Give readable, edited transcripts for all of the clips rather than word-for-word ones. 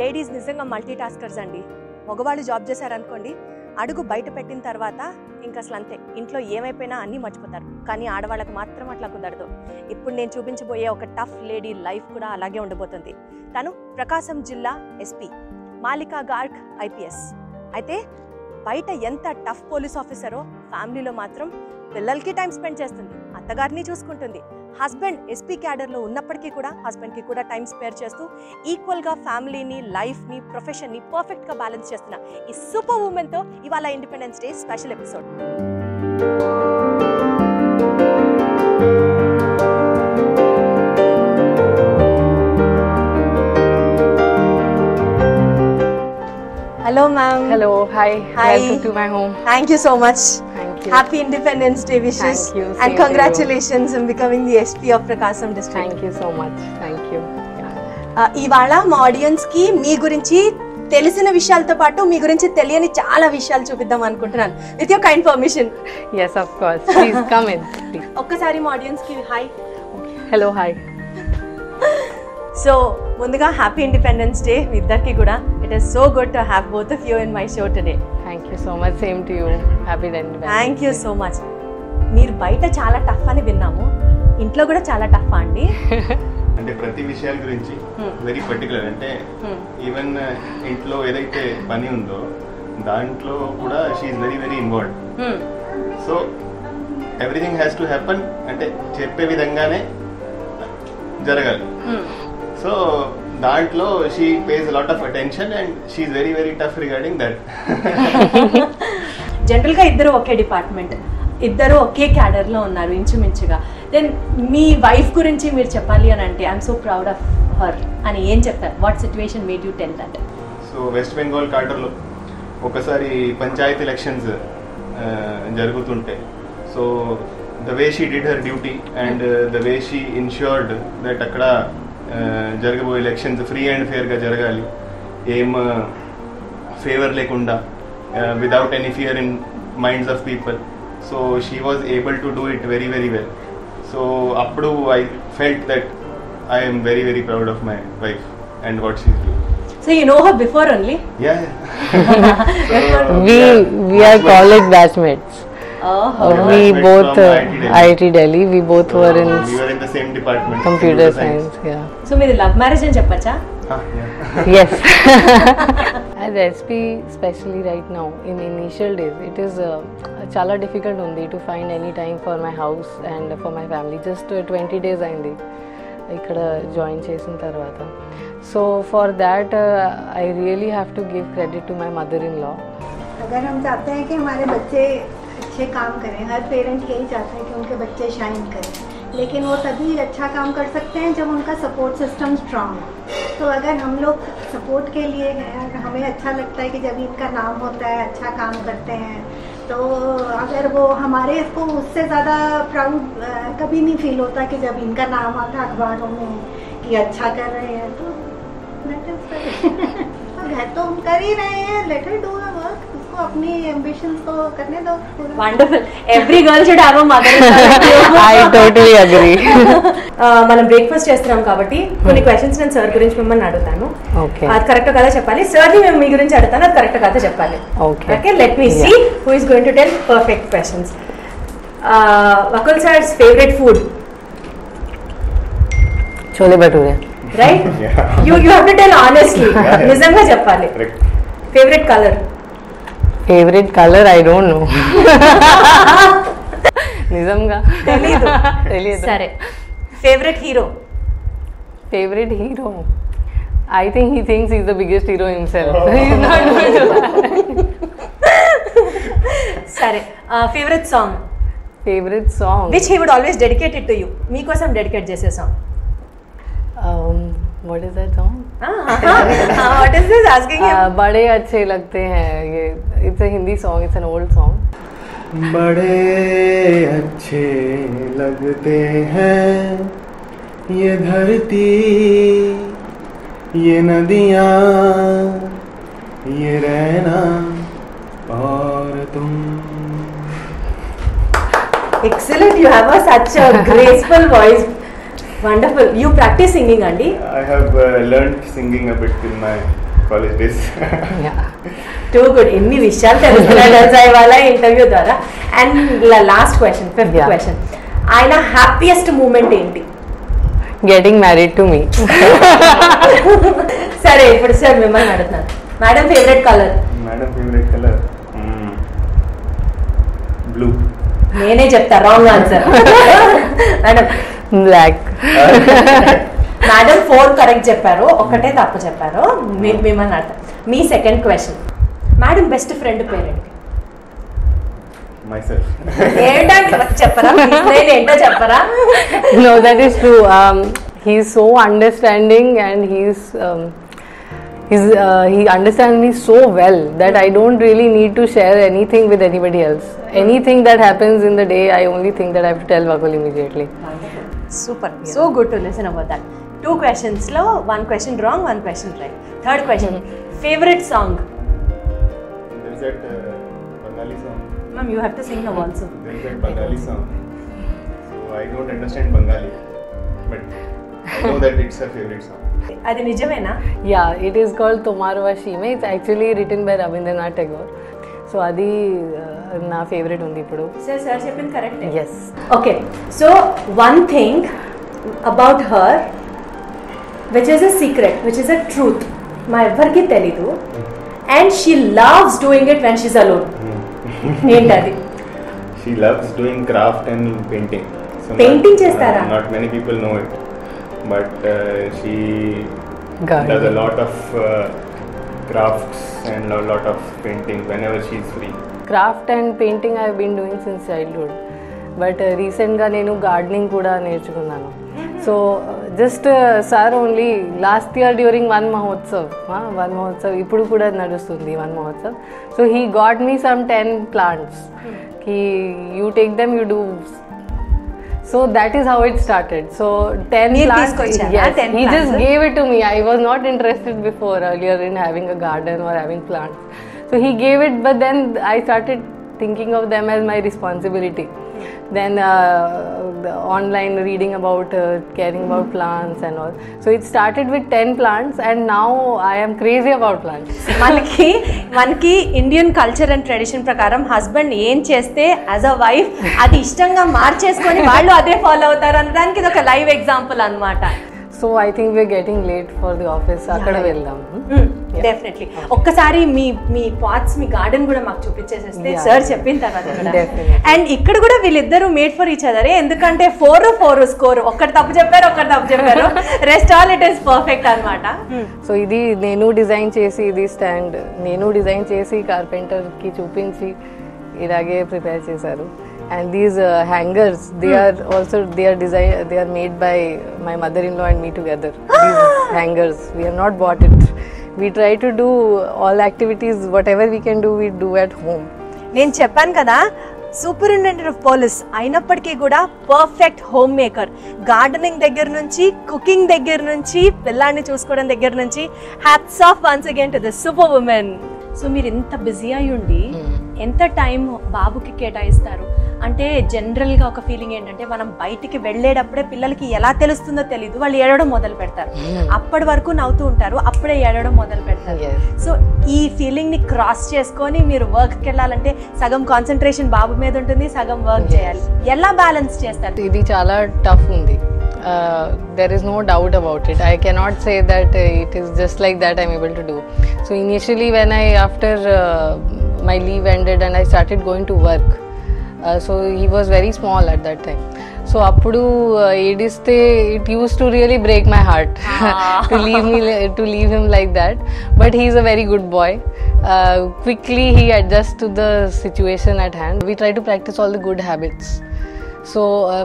Ladies నిజంగా multi taskers అండి. మగవాళ్ళు జాబ్ చేశారనుకోండి, అడుగు బయట పెట్టిన తర్వాత ఇంకా అసలు అంతే, ఇంట్లో ఏమైపోయినా అన్నీ మర్చిపోతారు. కానీ ఆడవాళ్ళకి మాత్రం అట్లా కుదరదు. ఇప్పుడు నేను చూపించబోయే ఒక టఫ్ లేడీ లైఫ్ కూడా అలాగే ఉండబోతుంది. తను ప్రకాశం జిల్లా ఎస్పీ మాలికా గార్గ్ ఐపీఎస్. అయితే బయట ఎంత టఫ్ పోలీస్ ఆఫీసరో, ఫ్యామిలీలో మాత్రం పిల్లలకి టైం స్పెండ్ చేస్తుంది, అత్తగారిని చూసుకుంటుంది. హస్బెండ్ ఎస్పీ క్యాడర్లో ఉన్నప్పటికీ కూడా హస్బెండ్కి కూడా టైం స్పేర్ చేస్తూ ఈక్వల్గా ఫ్యామిలీని, లైఫ్ని, ప్రొఫెషన్ని పర్ఫెక్ట్గా బ్యాలెన్స్ చేస్తున్న ఈ సూపర్ ఉమెన్తో ఇవాళ independence day special episode. Hello ma'am. Hello, hi. Welcome to my home. Thank you so much. Thank you. Happy Independence Day wishes. Thank you. And congratulations on becoming the SP of Prakasam district. Thank you so much. Thank you. ఇవాళ మా audience కి మీ గురించి తెలిసిన విషయాలతో పాటు మీ గురించి తెలియని చాలా విషయాలు చూపిద్దాం అనుకుంటున్నాను. With your kind permission. Yes, of course. Please come in. Please. ఒక్కసారి మా ఆడియన్స్ కి హాయ్. Hello, hi. సో ముందుగా హ్యాపీ ఇండిపెండెన్స్ డే మీ ఇద్దరికి కూడా. It is so good to have both of you in my show today. Thank you so much. Same to you. Happy Independence. Thank you so much. మీరు బయట చాలా tough అని విన్నాము, ఇంట్లో కూడా చాలా టఫ్ అండి? అంటే ప్రతి విషయాల గురించి వెరీ పర్టికులర్. అంటే ఈవెన్ ఇంట్లో ఏదైతే పని ఉందో దాంట్లో కూడా she's very very involved. So everything has to happen, అంటే చెప్పే విధంగానే జరగాలి. సో దాంట్లో she pays lot of attention and she's very very tough regarding that. జనరల్గా ఇద్దరు ఒకే డిపార్ట్మెంట్, ఇద్దరు ఒకే క్యాడర్లో ఉన్నారు ఇంచుమించుగా. దెన్ మీ వైఫ్ గురించి మీరు చెప్పాలి అని అంటే I'm so proud of her అని ఏం చెప్తారు? What situation made you tell that? So West Bengal క్యాడర్లో ఒకసారి పంచాయతీ ఎలక్షన్స్ జరుగుతుంటే, so the way she did her duty and the way she insured that అక్కడ జరగబోయే ఎలక్షన్స్ ఫ్రీ అండ్ ఫేర్గా జరగాలి, ఏం ఫేవర్ లేకుండా, without any fear in minds of people. So she was able to do it very very well. So అప్పుడు I felt that I am very very proud of my wife and what she's doing. So you know her before only? Yeah. We are college batchmates. We both IIT Delhi. We both were in. We were in the same department. Computer science. Yeah. So మీది love marriage అని చెప్పచ్చా? Yes. As SP, especially right now, in initial days, it is chala difficult undi to find any time for my house and for my family. Just 20 days aindi ikkada join chesin tarvata. So for that, I really have to give credit to my mother-in-law. अगर हम चाहते हैं कि हमारे बच्चे अच्छे काम करें, हर पेरेंट यही चाहते हैं कि उनके बच्चे शाइन करें, लेकिन वो तभी अच्छा काम कर सकते हैं जब उनका सपोर्ट सिस्टम स्ट्रांग हो. तो अगर हम लोग सपोर्ट के लिए हैं, हमें अच्छा लगता है कि जब इनका नाम होता है, अच्छा काम करते हैं, तो अगर वो हमारे को उससे ज़्यादा प्राउड कभी नहीं फील होता कि जब इनका नाम आता अखबारों में कि अच्छा कर रहे हैं. तो घर तो हम कर ही रहे हैं, let her do the work. उसको अपनी एम्बिशंस को करने दो. Wonderful. Every girl should have a mother. I totally agree. మనం బ్రేక్ఫాస్ట్ చేస్తున్నాం కాబట్టి కొన్ని క్వశ్చన్స్ నేను సార్ గురించి మిమ్మల్ని అడుగుతాను. Okay. అది కరెక్ట్ కదా చెప్పాలి. సార్ ని మేము మీ గురించి అడుగుతాను, అది కరెక్ట్ కదా చెప్పాలి. Okay. Okay, let me see who is going to tell perfect questions. Vakul సార్స్ favourite food? Chole bhature. Right? You have to tell honestly. నిజంగా చెప్పాలి. Favourite colour? Favorite color? I don't know. నిజంగా తెలియదు. సరే, favourite hero? Favorite hero? I think he thinks he's the biggest hero himself. He's not going to lie. సరే, favourite song? Favorite song? Which he would always dedicated to you, మీకోసం dedicate చేసే song. What is that song? What is this asking you? बड़े अच्छे लगते हैं. ये it's a Hindi song. It's an old song. बड़े अच्छे लगते हैं ये धरती, ये नदियाँ, ये रहना और तुम. Excellent. You have such a graceful voice. Wonderful. You practice singing అండి? I have learned singing a bit in my college days. Yeah. Too good. ఎన్ని విషయాలు తెలుసుకున్నాడు ఇవాళ ఇంటర్వ్యూ ద్వారా. And last question, fifth Yeah. Question, ఆయన happiest moment ఏంటి? Getting married to me. సరే ఇప్పుడు సార్ మిమ్మల్ని అడుగుతున్నాను, madam favourite colour? Madam favorite color? Blue. నేనే చెప్తా wrong answer. Madam Black. Madam 4 correct చెప్పారు, ఒకటే తప్పు చెప్పారు. మిమ్మల్ని అడతా, మీ second question, madam best friend పేరేంటి? Myself. ఏంటంటే చెప్పరా, నేను ఏంటో చెప్పరా? No, that is true. He's so understanding and he understands me so well that I don't really need to share anything with anybody else. Anything that happens in the day, I only think that I have to tell Vakul immediately. Super, so good to listen about that. 2 questions లో 1 question wrong, 1 question right. Third question, favourite song? There's that Bengali song. Ma'am you have to sing now also. There's that Bengali song. So I don't understand Bengali, but I know that it's a favorite song. అది నిజమేనా? Yeah, it is called Tomar Vashime. It's actually written by Rabindranath Tagore. So adi na favorite undi ipudu. Sir చెప్పింది correct. Yes. Okay, so one thing about her which is a secret, which is a truth, మా ఎవ్వరికి తెలీదు, and she loves doing it when she's alone. ఏంటది? She loves doing craft and painting. So Painting chestara? Not many people know it, but she Gardening. does a lot of crafts and a lot of painting whenever she is free. Craft and painting I have been doing since childhood. But recent ga nenu gardening kuda నేర్చుకున్నాను. So just sir only last year during one mahotsav ఇప్పుడు కూడా నడుస్తుంది one mahotsav. So he got me some 10 plants. You take them, you do. So that is how it started. So 10 Meer plants. తీసుకొచ్చారా? Yes, 10 he plants? just gave it to me. I was not interested before earlier in having a garden or having plants. So he gave it, but then I started thinking of them as my responsibility. Then the online reading about caring about plants and all. So it started with 10 plants and now I am crazy about plants. మనకి Indian culture and tradition ప్రకారం husband ఏం చేస్తే as a wife అది ఇష్టంగా మార్చేసుకొని వాళ్ళు అదే follow అవుతారు అనడానికి ఇది ఒక లైవ్ ఎగ్జాంపుల్ అన్నమాట. So I think we're getting late for the office. అక్కడ వెళ్దాం. డెఫినెట్లీ ఒక్కసారి మీ పాట్స్, మీ గార్డెన్ కూడా మాకు చూపించేసేస్తే Yeah. సార్ చెప్పిన తర్వాత కూడా. Definitely. అండ్ ఇక్కడ కూడా వీళ్ళిద్దరూ మేడ్ ఫర్ ఈచ్ అదర్, ఎందుకంటే 4 స్కోర్, ఒకటి తప్పు చెప్పారు, rest all it is perfect అన్నమాట. సో ఇది నేను డిజైన్ చేసి, ఇది స్టాండ్ నేను డిజైన్ చేసి కార్పెంటర్కి చూపించి ఇలాగే ప్రిపేర్ చేశారు. And these hangers, they are made by my mother-in-law and me together. These hangers, we have not bought it. We try to do all activities, whatever we can do, we do at home. నేను చెప్పాను కదా, superintendent of police అయినప్పటికీ కూడా perfect home maker. Gardening దగ్గర నుంచి, cooking దగ్గర నుంచి, పిల్లాన్ని చూసుకోవడం దగ్గర నుంచి, hats off once again to the super women. So మీరు ఇంత బిజీ అయి ఉండి ఎంత టైం బాబుకి కేటాయిస్తారు? అంటే జనరల్గా ఒక ఫీలింగ్ ఏంటంటే మనం బయటికి వెళ్ళేటప్పుడే పిల్లలకి ఎలా తెలుస్తుందో తెలీదు, వాళ్ళు ఏడవడం మొదలు పెడతారు. అప్పటి వరకు నవ్వుతూ ఉంటారు, అప్పుడే ఏడవడం మొదలు పెడతారు. సో ఈ ఫీలింగ్ని క్రాస్ చేసుకొని మీరు వర్క్కి వెళ్ళాలంటే సగం కాన్సన్ట్రేషన్ బాబు మీద ఉంటుంది, సగం వర్క్ చేయాలి. ఎలా బ్యాలెన్స్ చేస్తారు? ఇది చాలా టఫ్ ఉంది. There is no doubt about it. I cannot say that it is just like that I'm able to do. So initially when after my leave ended and I started going to work, so he was very small at that time. So appudu ediste it used to really break my heart to leave him like that. But he is a very good boy. Quickly he adjusts to the situation at hand. We try to practice all the good habits. So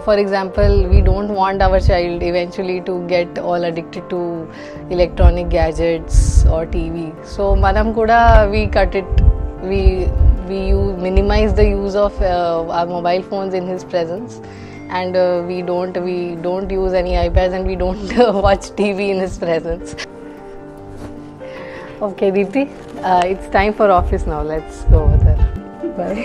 for example, we don't want our child eventually to get all addicted to electronic gadgets or TV. So manam kuda we cut it. We minimize the use of our mobile phones in his presence, and we don't use any iPads, and we don't watch TV in his presence. Okay, Deepti, it's time for office now. Let's go over there. Bye.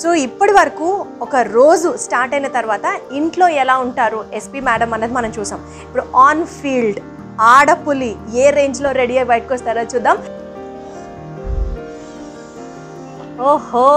So ఇప్పటి వరకు ఒక రోజు start అయిన తర్వాత ఇంట్లో ఎలా ఉంటారు SP madam అన్నది మనం చూసాం. ఇప్పుడు ఆన్ ఫీల్డ్ ఆడపులి ఏ రేంజ్లో రెడీ అయ్యి బయటకు వస్తారో చూద్దాం. ఓహో,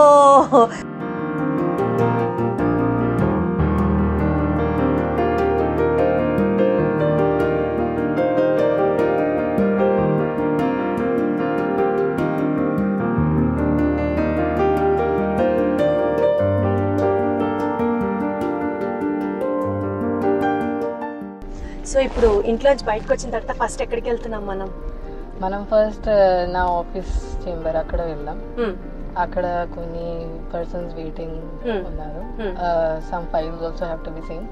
సో ఇప్పుడు ఇంట్లోంచి బయటకు వచ్చిన తర్వాత ఫస్ట్ ఎక్కడికి వెళ్తున్నాం మనం ఫస్ట్ నా ఆఫీస్ చేంబర్ అక్కడ వెళ్దాం. అక్కడ కొన్ని పర్సన్స్ వెయిటింగ్ ఉన్నారు. Some files also have to be seen.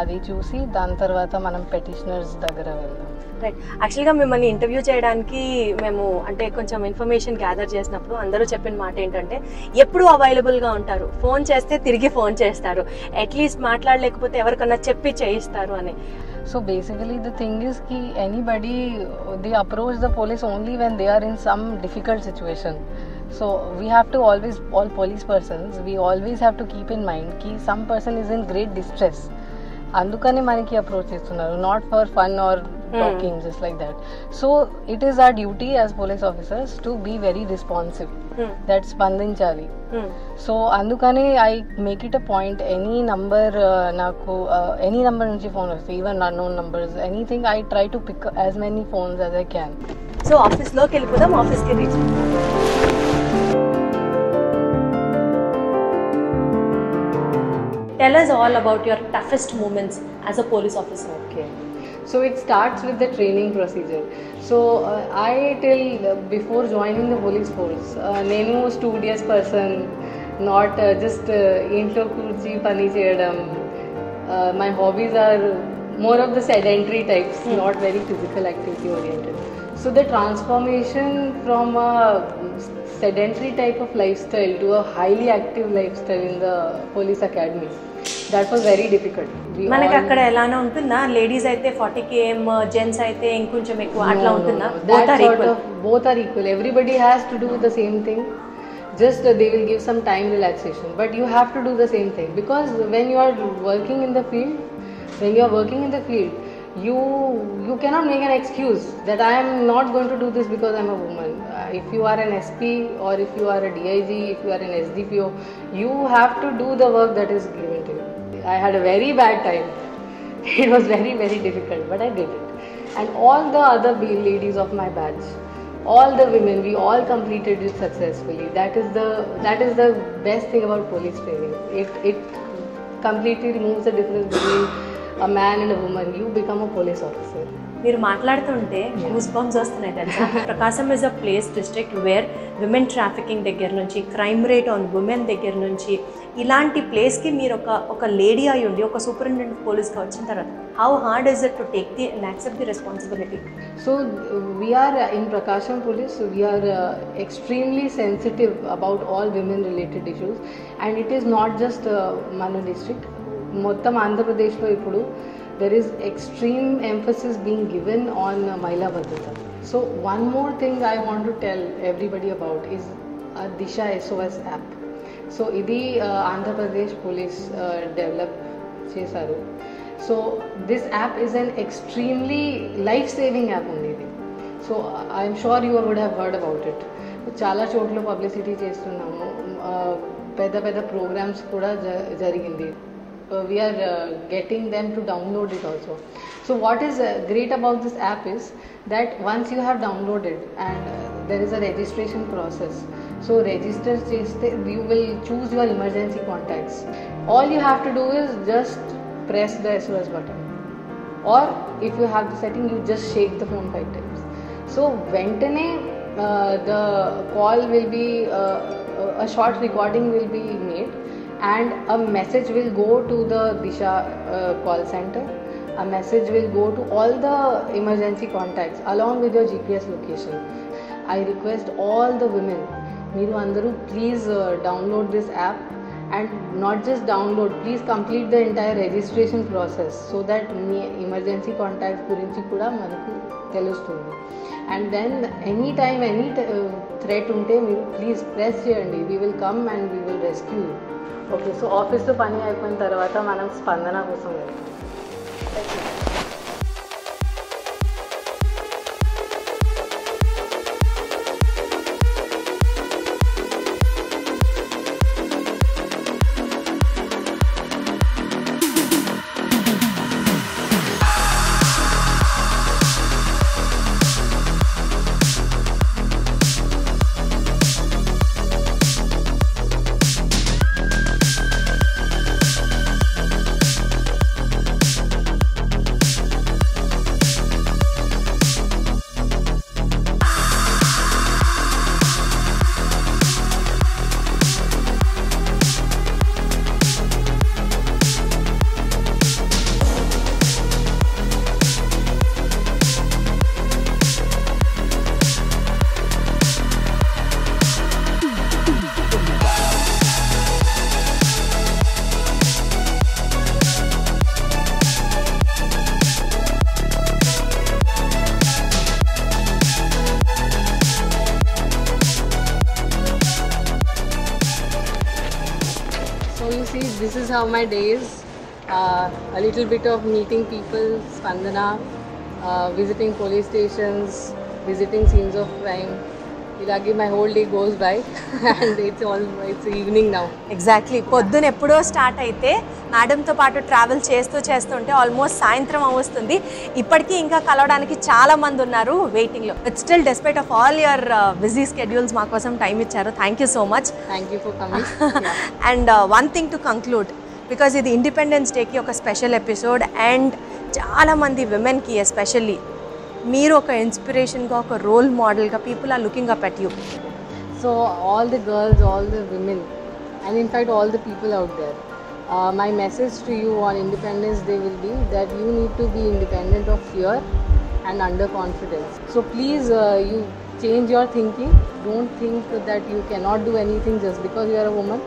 అది చూసి దాని తర్వాత మనం పెటిషనర్స్ దగ్గర వెళ్దాం. రైట్. యాక్చువల్గా మిమ్మల్ని ఇంటర్వ్యూ చేయడానికి మేము అంటే కొంచెం ఇన్ఫర్మేషన్ గ్యాదర్ చేసినప్పుడు అందరూ చెప్పిన మాట ఏంటంటే ఎప్పుడు అవైలబుల్గా ఉంటారు, ఫోన్ చేస్తే తిరిగి ఫోన్ చేస్తారు, అట్లీస్ట్ మాట్లాడలేకపోతే ఎవరికన్నా చెప్పి చేయిస్తారు అని. So basically the thing is ki anybody they approach the police only when they are in some difficult situation. So we have to always, all police persons, we always have to keep in mind ki some person is in great distress. Andukane maniki approach chestunnaru, not for fun or talking, just like that. So it is our duty as police officers to be very responsive. That's spandinchali. So andukane I make it a point, any number naku any number nunchi phone vaste, even unknown numbers, anything, I try to pick as many phones as I can. సో ఆఫీస్లోకి వెళ్ళిపోదాం. ఆఫీస్కి reach. Tell us all about your toughest moments as a police officer. Okay. So it starts with the training procedure. So I till before joining the police force, nenu studious person, not just intlo kurchi pani cheyadam. My hobbies are more of the sedentary types, not very physical activity oriented. So the transformation from a sedentary type of lifestyle to a highly active lifestyle in the police academy, that was very difficult. మనకి అక్కడ ఎలానే ఉంటుందా? Ladies అయితే 40 km, gents అయితే ఇంకొంచెం ఎక్కువ అట్లా ఉంటుందా? Both are equal. Everybody has to do the same thing. Just they will give some time relaxation, but you have to do the same thing, because when you are working in the field, you cannot make an excuse that I am not going to do this because I am a woman. If you are an SP or if you are a DIG, if you are an SDPO, you have to do the work that is given to you. I had a very bad time. It was very, very difficult, but I did it. And all the other ladies of my batch, all the women, we all completed it successfully. That is the best thing about police training. It completely removes the difference between a man and a woman. You become a police officer. మీరు మాట్లాడుతుంటే goose bumps వస్తున్నాయి తెలుసా. Prakasam is a place district where women trafficking దగ్గర నుంచి, crime rate on women దగ్గర నుంచి, ఇలాంటి ప్లేస్కి మీరు ఒక లేడీ అయి ఉండి ఒక సూపరింటెండెంట్ పోలీస్గా వచ్చిన తర్వాత how hard is it to take the and accept the responsibility? So we are in Prakasham Police, we are extremely sensitive about all women related issues, and it is not just Manu district, మొత్తం ఆంధ్రప్రదేశ్లో ఇప్పుడు there is extreme emphasis being given on Mahila Bhadrata. So one more thing I want to tell everybody about is Disha SOS app. So ఇది Andhra Pradesh police develop చేశారు. So this app is an extremely life-saving app only. So I'm sure you would have heard about it. చాలా చోట్ల publicity చేస్తున్నాము, పెద్ద పెద్ద programmes కూడా జరిగింది. We are getting them to download it also. So what is great about this app is that once you have downloaded and there is a registration process. So register cheste, you will choose your emergency contacts. All you have to do is just press the SOS button, or if you have the setting, you just shake the phone 5 times. So ventane the call will be a short recording will be made, and a message will go to the Disha call center. A message will go to all the emergency contacts along with your GPS location. I request all the women, Meeru Andaru, please download this app and not just download, please complete the entire registration process so that me emergency contacts గురించి కూడా మనకు తెలుస్తుంది. And then any time any threat ఉంటే మీరు please press చేయండి, we will come and we will rescue you. Okay, so ఆఫీస్లో పని అయిపోయిన తర్వాత మనం స్పందన కోసం వెళ్తాం. This is how my day is. A little bit of meeting people, Spandana, visiting police stations, visiting scenes of crime. Ilagi my whole day goes by and it's evening now. Exactly, పొద్దున ఎప్పుడో start అయితే మేడంతో పాటు travel చేస్తుంటే almost సాయంత్రం వస్తుంది. ఇప్పటికీ ఇంకా కలవడానికి చాలా మంది ఉన్నారు వెయిటింగ్లో. But still despite of all your busy schedules మా కోసం టైం ఇచ్చారు. Thank you so much. Thank you for coming. And one thing to conclude, because ఇది ఇండిపెండెన్స్ డేకి ఒక స్పెషల్ ఎపిసోడ్ అండ్ చాలామంది విమెన్కి ఎస్పెషల్లీ మీరు ఒక ఇన్స్పిరేషన్గా, ఒక రోల్ మోడల్గా people are looking up at you. So all the girls, all the women, and in fact all the people out there, my message to you on Independence Day will be that you need to be independent of fear and underconfidence. So please, you change your thinking. Don't think that you cannot do anything just because you are a woman.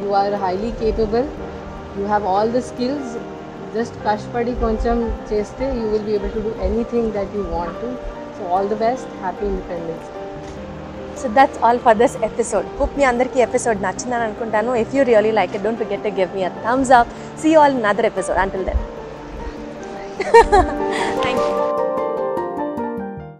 You are highly capable. You have all the skills. Just kashpadi koncham cheste, you will be able to do anything that you want to. So all the best. Happy Independence. So that's all for this episode. Hope మీ అందరికీ episode నచ్చిందని అనుకుంటాను. If you really like it, don't forget to give me a thumbs up. See you all in another episode. Until then.